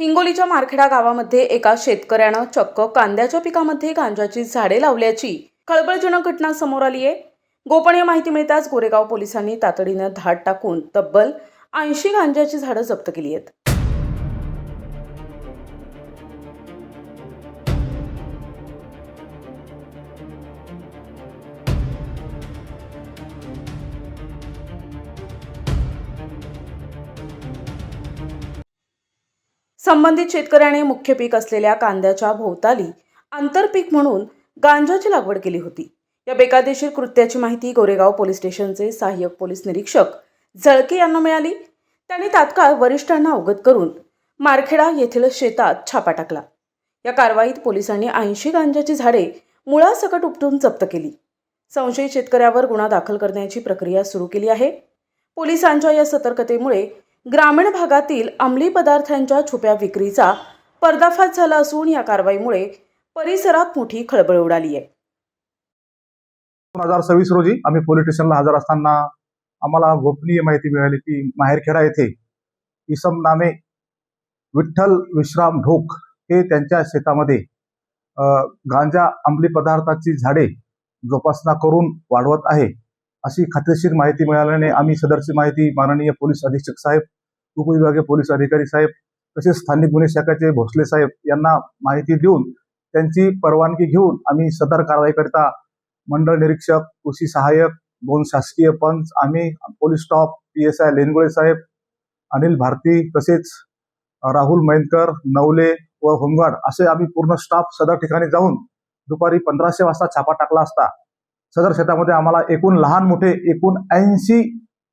हिंगोलीच्या मारखेडा गावामध्ये एका शेतकऱ्यानं चक्क कांद्याच्या पिकामध्ये गांजाची झाडे लावल्याची खळबळजनक घटना समोर आली आहे। गोपनीय माहिती मिळताच गोरेगाव पोलिसांनी तातडीनं धाड टाकून तब्बल 80 गांजाची झाडं जप्त केली आहेत। संबंधित शेतकऱ्याने मुख्य पीक असलेल्या कांद्याच्या भोवताली आंतरपीक म्हणून गांजाची लागवड केली होती। या बेकायदेशीर कृत्याची माहिती गोरेगाव पोलीस स्टेशनचे सहाय्यक पोलीस निरीक्षक जळके यांना मिळाली। त्यांनी तात्काळ वरिष्ठांना अवगत करून मारखेडा येथील शेतात छापा टाकला। या कारवाईत पोलिसांनी 80 गांजाची झाडे मुळासकट उपटून जप्त केली। संशयित शेतकऱ्यावर गुन्हा दाखल करण्याची प्रक्रिया सुरू केली आहे। पोलिसांच्या या सतर्कतेमुळे ग्रामीण भागातील अंमली पदार्थांच्या छुप्या विक्रीचा पर्दाफाश झाला असून या कारवाईमुळे परिसरात मोठी खळबळ उडाली आहे। 2026 रोजी आम्ही पोलीस स्टेशनला हजर असताना आम्हाला गोपनीय माहिती मिळाली की माहेरखेडा येथे इसम नामे विठ्ठल विश्राम ढोक हे त्यांच्या शेतामध्ये गांजा अंमली पदार्थाची झाडे जोपासना करून वाढवत आहे अशी खात्रीशीर माहिती मिळाल्याने आम्ही सदरची माहिती माननीय पोलीस अधीक्षक साहेब, उपविभागीय पोलीस अधिकारी साहेब तसेच स्थानिक गुन्हे शाखेचे भोसले साहेब यांना माहिती देऊन त्यांची परवानगी घेऊन आम्ही सदर कारवाईकरिता मंडळ निरीक्षक, कृषी सहाय्यक, 2 शासकीय पंच, आम्ही पोलीस स्टाफ, PSI लेनगुळे साहेब, अनिल भारती तसेच राहुल मैनकर, नवले व होमगार्ड असे आम्ही पूर्ण स्टाफ सदर ठिकाणी जाऊन दुपारी 1500 वाजता छापा टाकला असता सदर शेतामध्ये आम्हाला एकूण लहान मोठे एकूण 80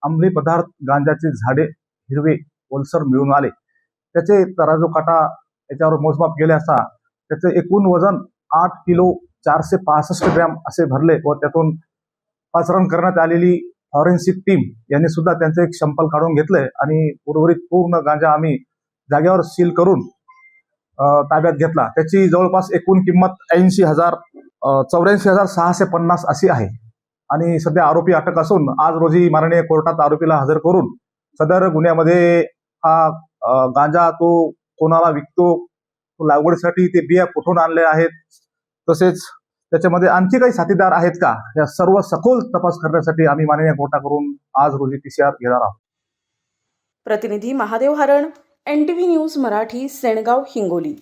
अंमली पदार्थ गांजाचे झाडे हिरवे ओलसर मिळून आले। त्याचे तराजू काटा याच्यावर मोजमाप केले असता त्याचे एकूण वजन 8 किलो 465 ग्रॅम असे भरले व त्यातून पाचारण करण्यात आलेली फॉरेन्सिक टीम यांनी सुद्धा त्यांचे एक सॅम्पल काढून घेतले आणि उर्वरित पूर्ण गांजा आम्ही जागेवर सील करून ताब्यात घेतला। त्याची जवळपास एकूण किंमत 84,650 अशी आहे आणि सध्या आरोपी अटक असून आज रोजी माननीय कोर्टात आरोपीला हजर करून सदर गुन्ह्यामध्ये हा गांजा तो कोणाला विकतो, लागवडीसाठी ते बिया कुठून आणले आहेत, तसेच त्याच्यामध्ये आणखी काही साथीदार आहेत का, या सर्व सखोल तपास करण्यासाठी आम्ही माननीय कोर्टाकडून आज रोजी PCR घेणार आहोत। प्रतिनिधी महादेव हरण, NTV न्यूज मराठी, सेणगाव, हिंगोली।